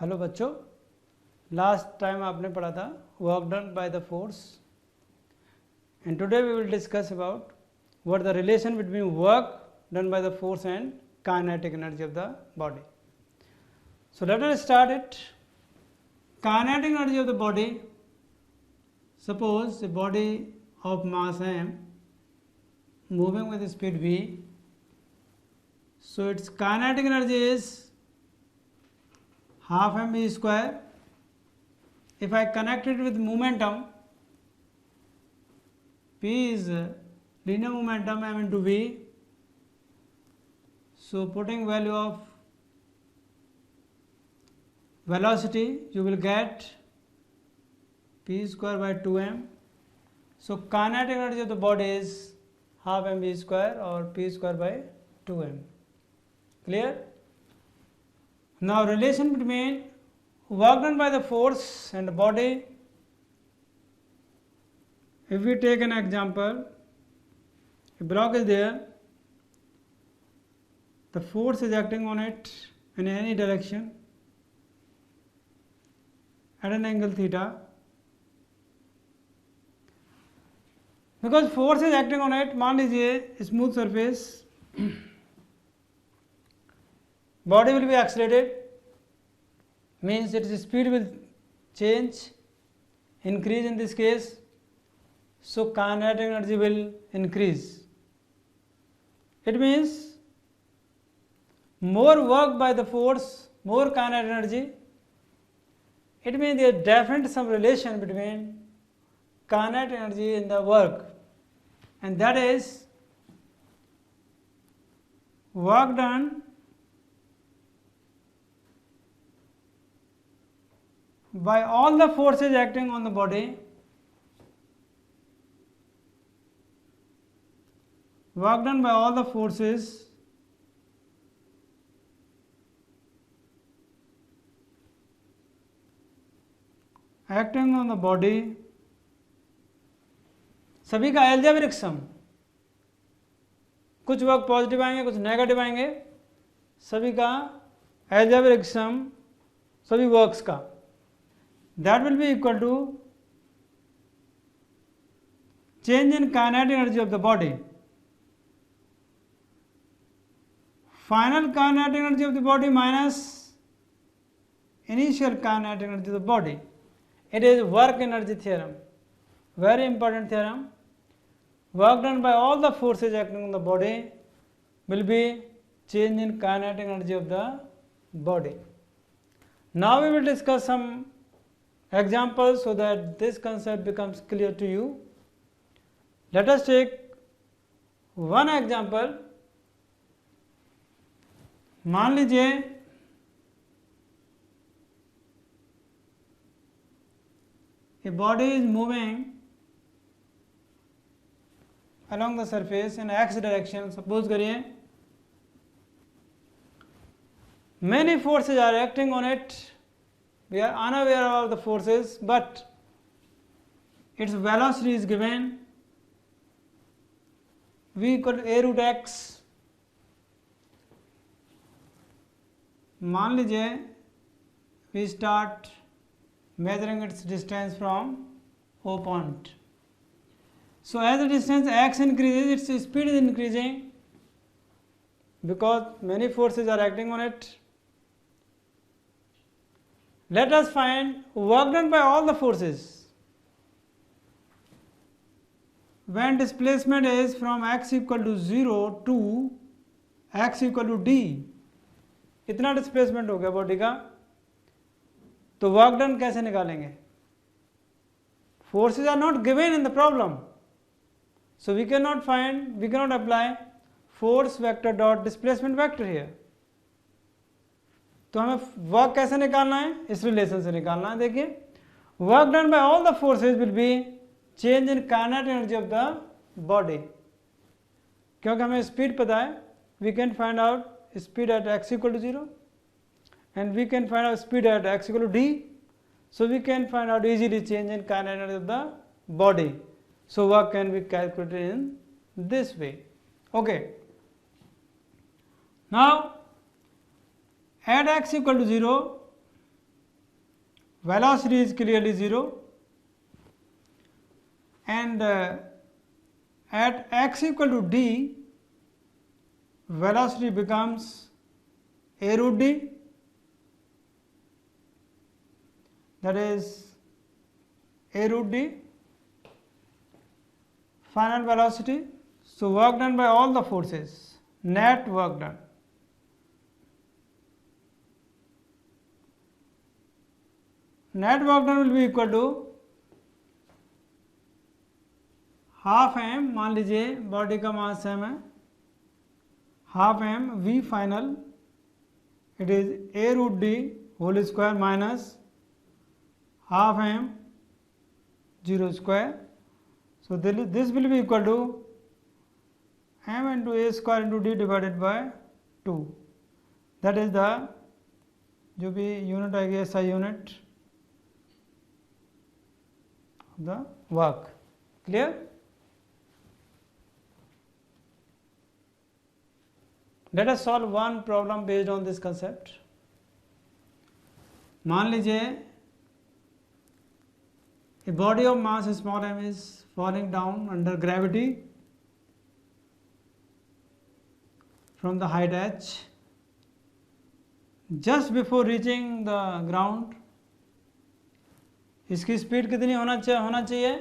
Hello बच्चों, last time आपने पढ़ा था work done by the force and today we will discuss about what the relation between work done by the force and kinetic energy of the body. So let us start it. Kinetic energy of the body. Suppose a body of mass m moving with speed v. So its kinetic energy is half mv square. If I connect it with momentum, p is linear momentum m into v. So putting value of velocity, you will get p square by 2m. So kinetic energy of the body is half mv square or p square by 2m. Clear? Now relation between work done by the force and the body. If we take an example, a block is there, the force is acting on it in any direction at an angle theta. Because force is acting on it, मान लीजिए smooth surface, body will be accelerated, means its speed will change, increase in this case, so kinetic energy will increase. It means more work by the force, more kinetic energy. It means there is definitely some relation between kinetic energy and the work, and that is work done by all the forces acting on the body. Work done by all the forces acting on the body, सभी का algebraic sum, कुछ work positive आएंगे कुछ negative आएंगे, सभी का algebraic sum सभी works का, that will be equal to change in kinetic energy of the body. Final kinetic energy of the body minus initial kinetic energy of the body. It is work energy theorem, very important theorem. Work done by all the forces acting on the body will be change in kinetic energy of the body. Now we will discuss some examples so that this concept becomes clear to you. Let us take one example. मान लीजिए a body is moving along the surface in x direction. Suppose करिए many forces are acting on it. We are unaware of the forces, but its velocity is given v equal to a root x. मान लीजिए we start measuring its distance from O point. So as the distance x increases, its speed is increasing because many forces are acting on it. Let us find work done by all the forces when displacement is from x equal to 0 to x equal to d. इतना displacement हो गया body का, तो work done कैसे निकालेंगे? Forces are not given in the problem, so we can not apply force vector dot displacement vector here. तो हमें work कैसे निकालना है? इस रिलेशन से निकालना है. देखिए, work done by all the forces will be change in kinetic energy of the body. क्योंकि हमें स्पीड पता है, we can find out speed at x equal to 0 and we can find out speed at x equal to d, so we can find out easily change in kinetic energy of the body. So work can be calculated in this way. Okay, now at x equal to 0 velocity is clearly 0, and at x equal to d, velocity becomes a root d, that is a root d, final velocity. So work done by all the forces, net work done. Net work done will be equal to half M, मान लीजिए body का mass M है, half M V final, it is a root D whole square minus half M 0 square. So this will be equal to M into A square into D divided by 2. That is the जो भी unit आएगी ऐसा unit of the work. Clear? Let us solve one problem based on this concept. मान लीजिए a body of mass small m is falling down under gravity from the height h. Just before reaching the ground, इसकी speed कितनी होना चाहिए?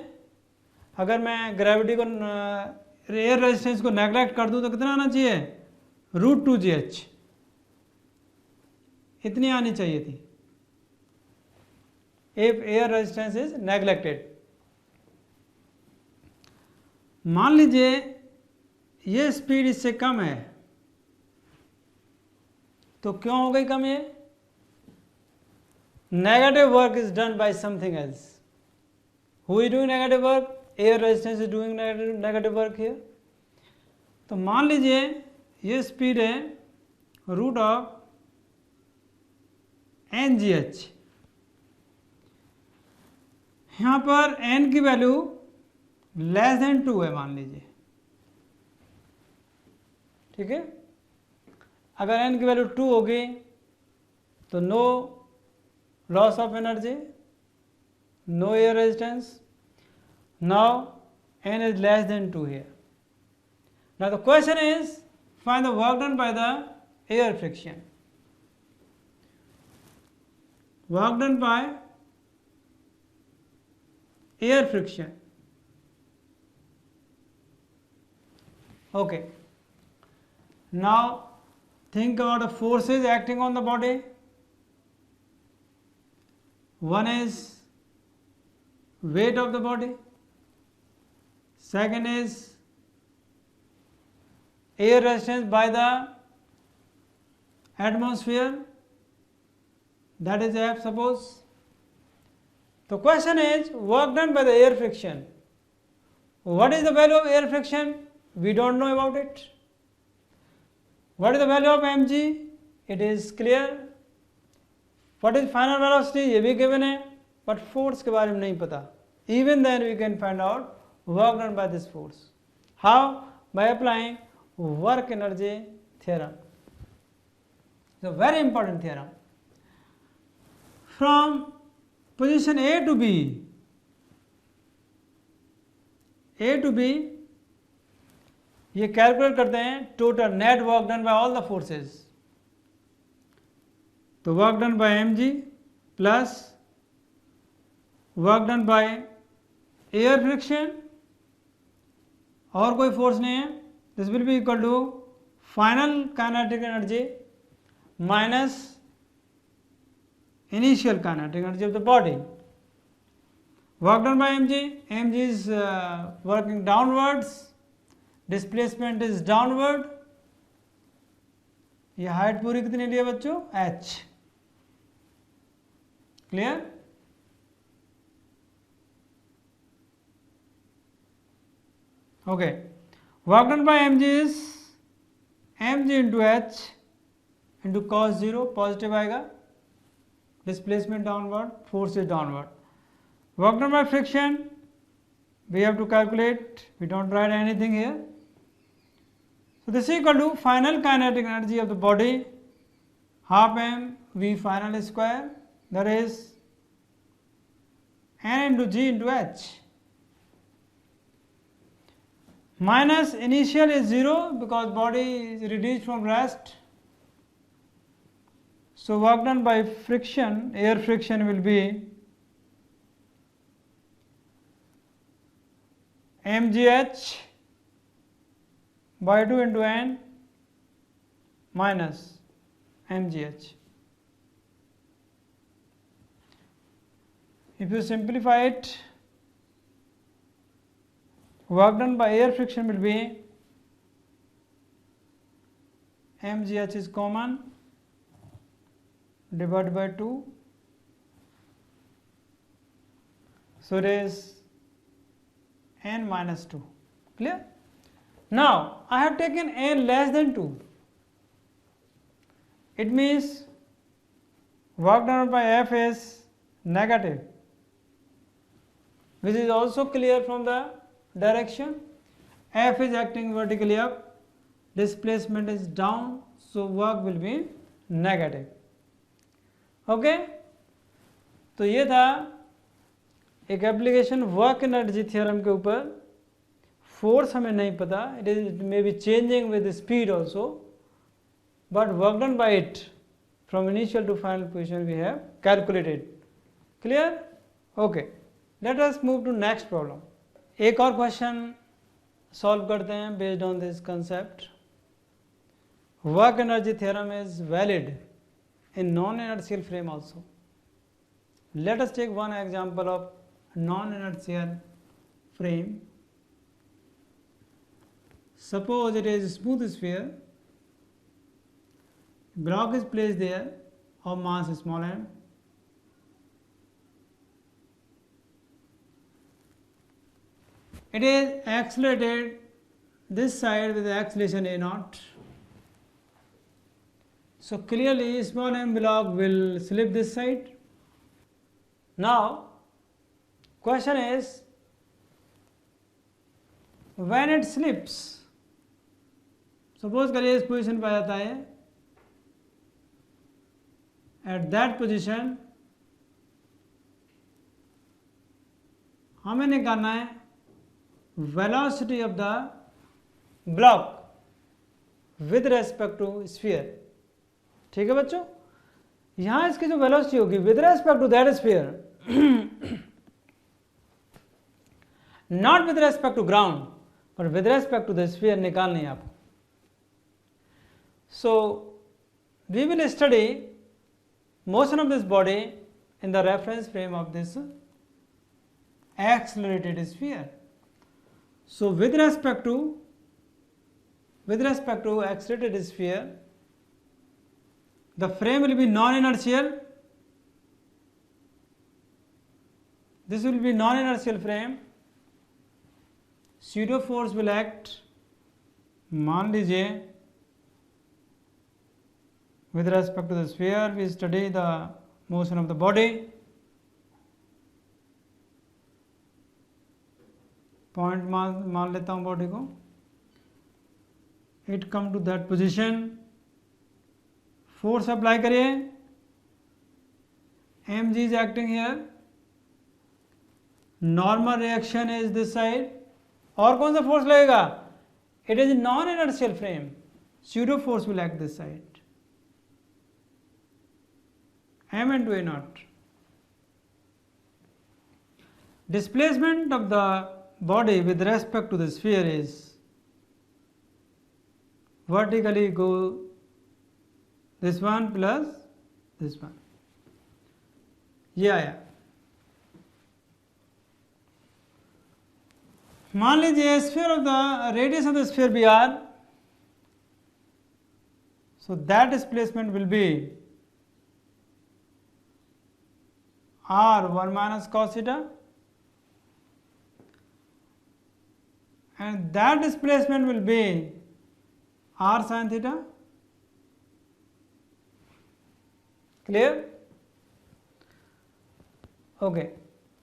अगर मैं gravity को air resistance को नेगलेक्ट कर दूं तो कितना आना चाहिए? √2gh. इतनी आनी चाहिए थी if air resistance is neglected. मान लीजिए ये स्पीड इससे कम है, तो क्यों हो गई कम? ये negative work is done by something else. Who is doing negative work? Air resistance is doing negative work here. तो मान लीजिए ये स्पीड है root of N G H. यहाँ पर एन की वैल्यू लेस देन 2 है मान लीजिए. ठीक है? अगर एन की वैल्यू 2 होगी तो no loss of energy, no air resistance. Now N is less than 2 here. Now the question is, find the work done by the air friction. Work done by air friction. Okay. Now think about the forces acting on the body. One is weight of the body. Second is air resistance by the atmosphere, that is F suppose. The question is work done by the air friction. What is the value of air friction? We don't know about it. What is the value of mg? It is clear. What is final velocity? ये भी given है, but force के बारे में नहीं पता. Even then we can find out work done by this force. How? By applying work energy theorem. It's a very important theorem. From position A to B, ये calculate करते हैं total net work done by all the forces. तो work done by mg plus work done by air friction, और कोई force नहीं है. This will be equal to final kinetic energy minus initial kinetic energy of the body. Work done by mg. Mg is working downwards. Displacement is downward. ये height पूरी कितनी ली है बच्चों? h. Clear? Okay. Work done by mg is mg into h into cos 0, positive आएगा. Displacement downward, force is downward. Work done by friction, we have to calculate, we don't write anything here. So this is equal to final kinetic energy of the body, half m v final square, that is n into g into h. Minus initial is 0 because body is released from rest. So work done by friction, air friction will be mgh by 2 into n minus mgh. If you simplify it, work done by air friction will be mgh is common, divided by 2, so it is n minus 2. Clear? Now I have taken n less than 2. It means work done by F is negative, which is also clear from the direction. F is acting vertically up, displacement is down, so work will be negative. Okay तो ये था एक application work energy theorem के ऊपर. Force हमें नहीं पता, it may be changing with speed also, but work done by it from initial to final position we have calculated. Clear? Okay, let us move to next problem. एक और question solve करते हैं based on this concept. Work energy theorem is valid in non-inertial frame also. Let us take one example of non-inertial frame. Suppose it is a smooth sphere, block is placed there of mass small m. It is accelerated this side with the acceleration a naught. So clearly small m block will slip this side. Now question is, when it slips, suppose करिए इस position पर आ जाता है, at that position हमें निकालना है velocity of the block with respect to sphere. ठीक है बच्चों, यहां इसकी जो वेलोसिटी होगी with respect to that sphere, not with respect to ground but with respect to the sphere निकालनी है आपको. So we will study motion of this body in the reference frame of this accelerated sphere. So with respect to accelerated sphere, the frame will be non-inertial. This will be non-inertial frame. Pseudo force will act. मान लीजिए with respect to the sphere we study the motion of the body. Point मान लेता हूँ body को. It come to that position. Force apply करिए, mg is acting here, normal reaction is this side. और कौन सा फोर्स लगेगा? It is non inertial frame, pseudo force will act this side, m into a naught. Displacement of the body with respect to the sphere is vertically go this one plus this one. ये आया. मान लीजिए sphere of the radius of the sphere be R, so that displacement will be r1 minus cos theta, and that displacement will be r sin theta. Clear? Okay,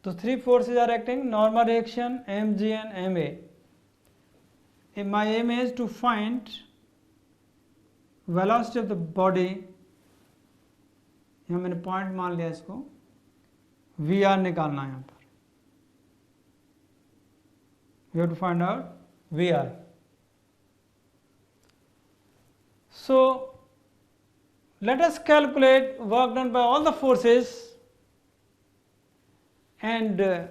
so three forces are acting: normal reaction, mg and ma. If my aim is to find velocity of the body, यहाँ मैंने point मान लिया, इसको we are निकालना है यहाँ पर. we have to find out VR. So let us calculate work done by all the forces and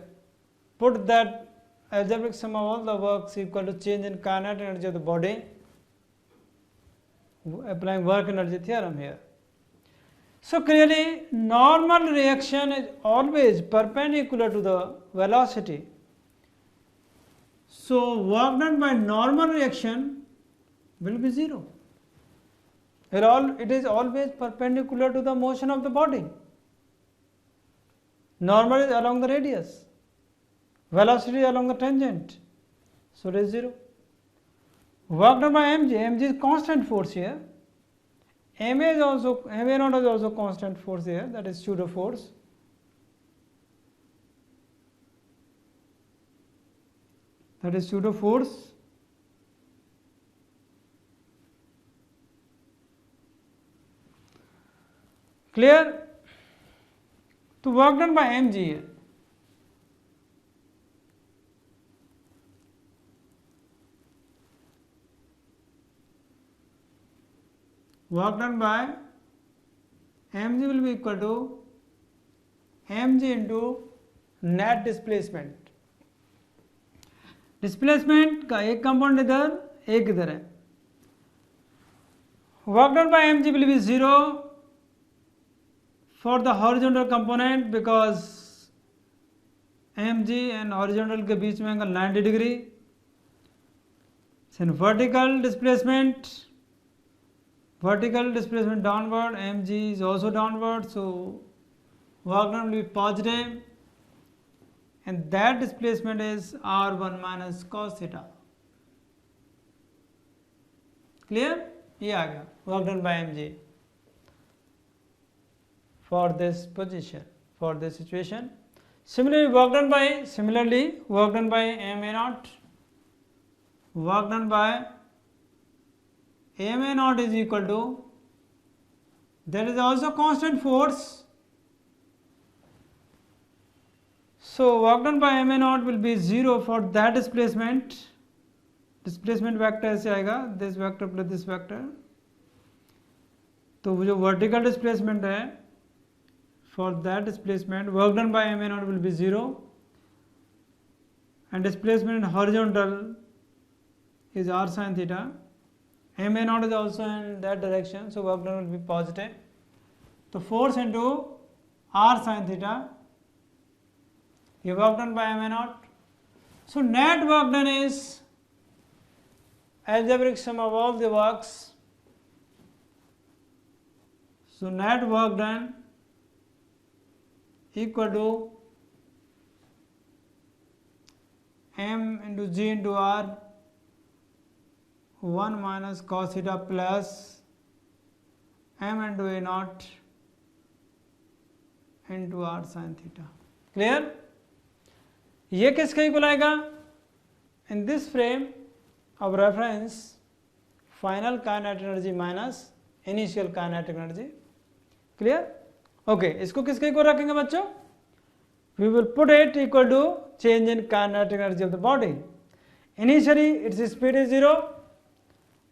put that algebraic sum of all the works equal to change in kinetic energy of the body, applying work energy theorem here. So clearly normal reaction is always perpendicular to the velocity. So work done by normal reaction will be 0. It is always perpendicular to the motion of the body. Normal is along the radius, velocity along the tangent, so it is 0. Work done by mg is constant force here. Ma naught is also constant force here, that is pseudo force. That is pseudo force. Clear? To work done by mg here. Work done by mg will be equal to mg into net displacement. Displacement का एक component इधर एक इधर है. Work done by mg will be 0 for the horizontal component because mg and horizontal के बीच में angle 90 degree. Then vertical displacement downward, mg is also downward, so work done will be positive, and that displacement is r1 minus cos theta. Clear? ये आ गया work done by mg for this position, for this situation. Similarly work done by ma naught. Work done by ma naught is equal to, there is also constant force. So work done by ma naught will be 0 for that displacement. Displacement vector ऐसे आएगा, this vector plus this vector. तो वो जो vertical displacement है, for that displacement work done by ma naught will be 0, and displacement in horizontal is r sin theta. Ma naught is also in that direction, so work done will be positive. So force into r sin theta. You work done by ma naught. So net work done is algebraic sum of all the works. So net work done equal to m into g into r 1 minus cos theta plus m into a naught into r sin theta. Clear? ये किसके equal आएगा? In this frame of reference, final kinetic energy minus initial kinetic energy. Clear? Okay, इसको किसके equal रखेंगे बच्चों? We will put it equal to change in kinetic energy of the body. Initially its speed is 0,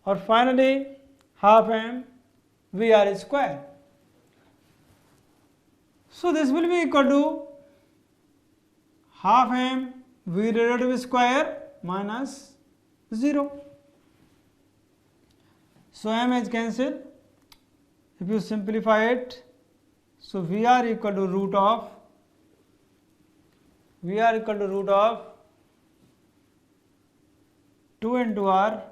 or finally half m vr square. So this will be equal to half m v relative square minus 0. So m is cancelled. If you simplify it, so vr equal to root of 2 into r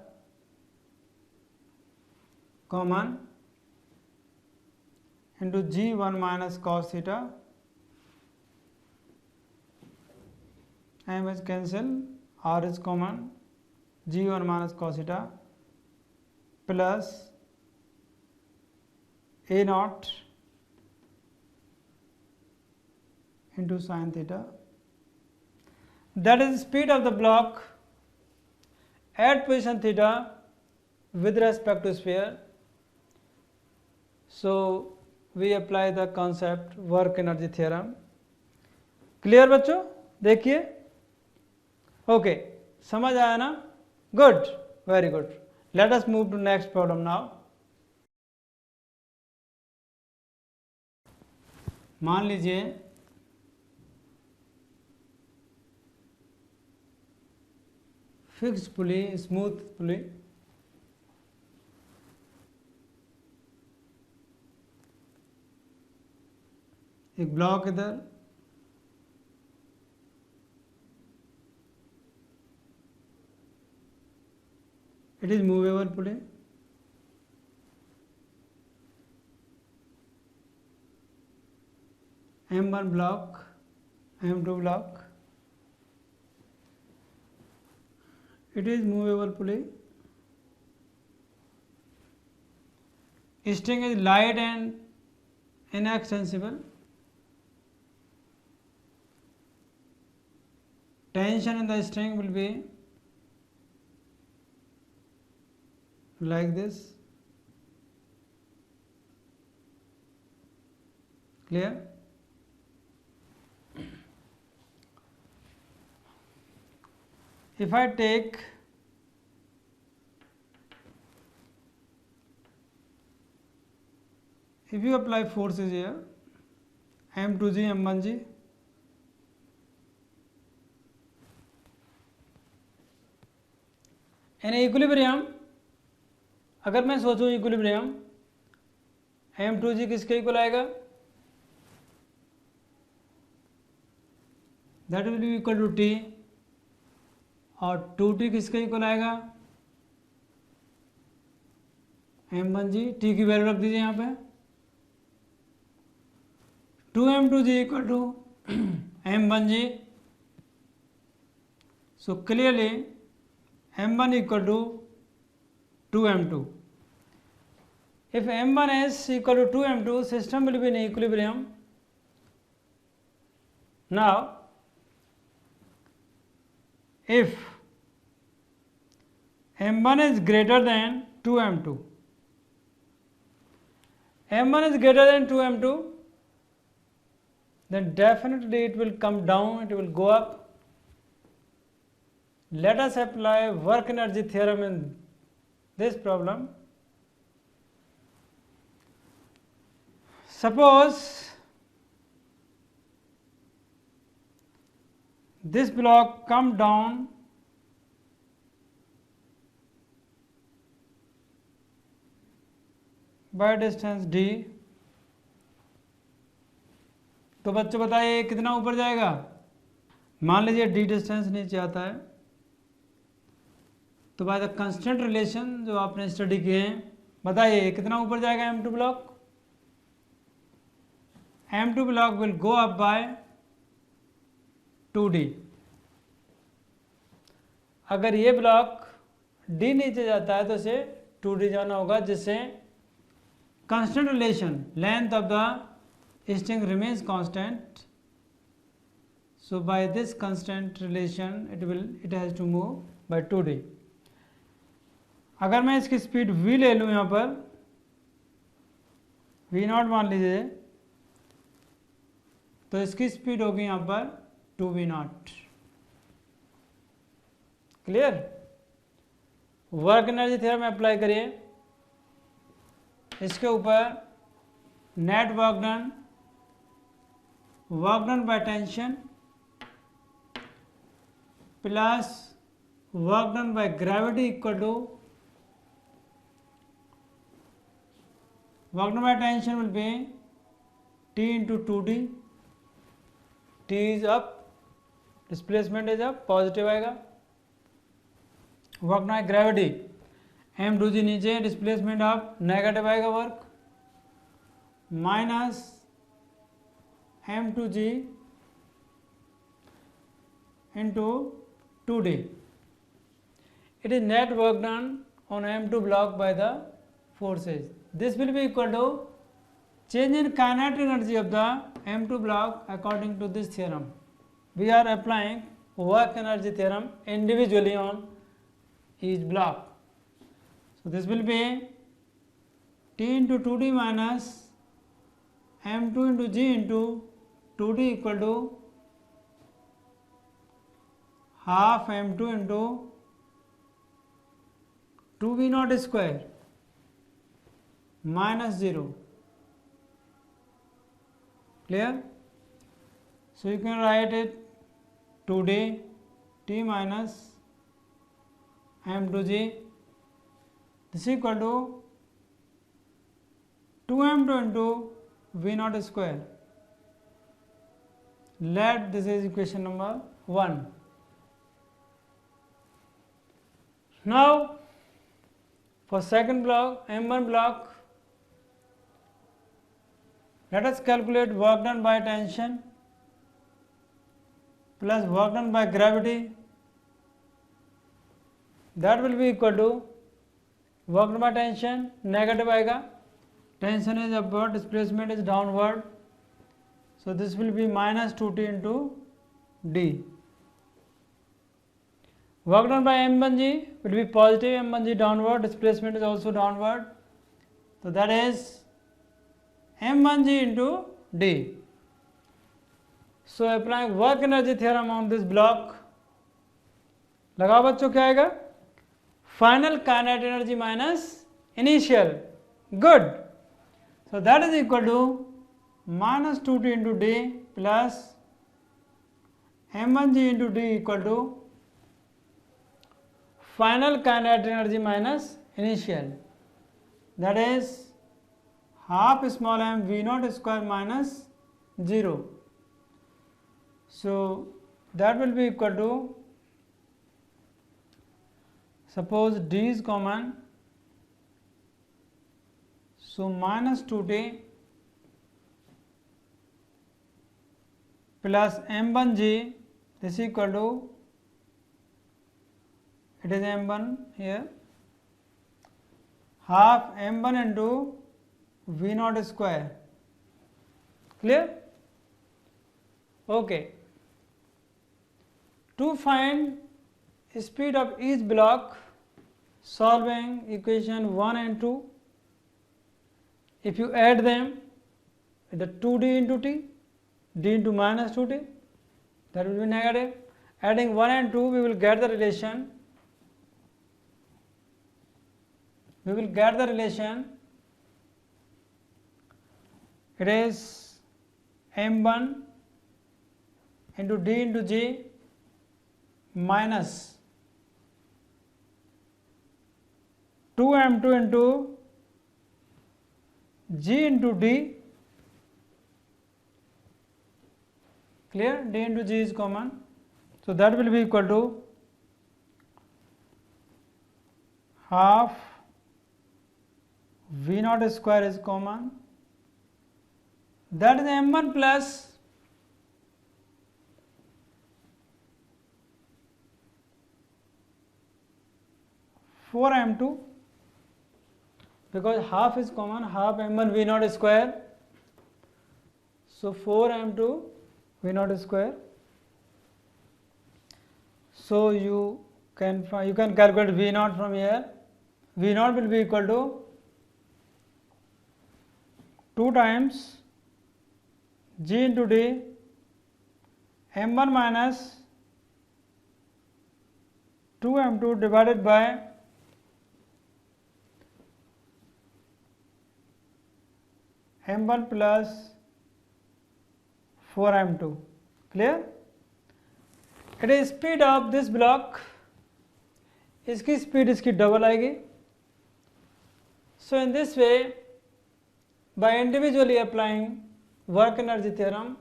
common into g 1 minus cos theta. M is cancelled, r is common, g 1 minus cos theta plus a naught into sin theta. That is speed of the block at position theta with respect to sphere. So we apply the concept work energy theorem. Clear बच्चों? देखिए, okay. समझ आया ना? Good, very good. Let us move to next problem now. मान लीजिए fixed pulley, smooth पुली, एक block इधर, it is movable pulley, M1 block, M2 block, it is movable pulley, string is light and inextensible, tension in the string will be like this. Clear? If I take if you apply forces here, M2G, M1G, in equilibrium, अगर मैं सोचूं equilibrium, M2G किसके equal आएगा? That will be equal to T, और 2T किसके equal आएगा? M1G. T की value रख दीजिए यहाँ पे. 2M2G equal to M1G. So clearly M1 equal to 2M2. If M1 is equal to 2M2, system will be in equilibrium. Now, if M1 is greater than 2M2, M1 is greater than 2M2, then definitely it will come down, it will go up. Let us apply work energy theorem in this problem. Suppose this block come down by distance d, तो बच्चों बताइए कितना ऊपर जाएगा? मान लीजिए d distance नीचे आता है, तो बाय द कांस्टेंट रिलेशन जो आपने स्टडी किए हैं, बताइए कितना ऊपर जाएगा M2 block? M2 block will go up by 2D. अगर ये ब्लॉक D नीचे जाता है तो इसे 2D जाना होगा, जिससे constant relation, length of the string remains constant. So by this constant relation it has to move by 2D. अगर मैं इसकी स्पीड v ले लूँ यहाँ पर, v0 मान लीजिए, तो इसकी स्पीड होगी यहाँ पर 2v0. Clear? Work energy theorem apply करिए. इसके ऊपर net work done by tension plus work done by gravity equal to work done by tension will be T into 2D. T is up, displacement is up, positive आएगा. Work done gravity M2G नीचे, displacement up, negative आएगा work, minus M2G into 2D. It is net work done on M2 block by the forces. This will be equal to change in kinetic energy of the M2 block according to this theorem. We are applying work energy theorem individually on each block. So this will be T into 2D minus M2 into G into 2D equal to half m2 into 2v0 square minus 0. Clear? So you can write it 2d t minus m2g, this is equal to 2m2 into v0 square. Let this is equation number 1. Now for second block, m1 block, let us calculate work done by tension plus work done by gravity. That will be equal to work done by tension negative आएगा, tension is upward, displacement is downward, so this will be minus 2t into d. Work done by m1g will be positive m1g downward, displacement is also downward, so that is m1g into d. So applying work energy theorem on this block, लगाओ बच्चों क्या आएगा, final kinetic energy minus initial, good. So that is equal to minus 2t into d plus m1g into d equal to final kinetic energy minus initial, that is half small m v0 square minus 0. So that will be equal to, suppose d is common, so minus 2t plus m1g, this is equal to, it is m1 here, half m1 into v0 square. Clear? Okay. To find speed of each block, solving equation 1 and 2, if you add them, the 2d into t, d into minus 2t, that will be negative. Adding 1 and 2, we will get the relation. It is m1 into d into g minus 2m2 into g into d. Clear? D into g is common, so that will be equal to half v0 square is common, that is m1 plus four m2, because half is common, half m1 v0 square, so 4 m2 v0 square. So you can calculate v0 from here. V0 will be equal to 2 times g into d m1 minus 2m2 divided by m1 plus 4m2. Clear? It is speed of this block, इसकी speed इसकी double आएगी. So in this way, by individually applying work energy theorem,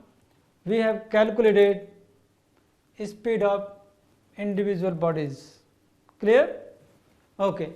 we have calculated speed of individual bodies. Clear? Okay.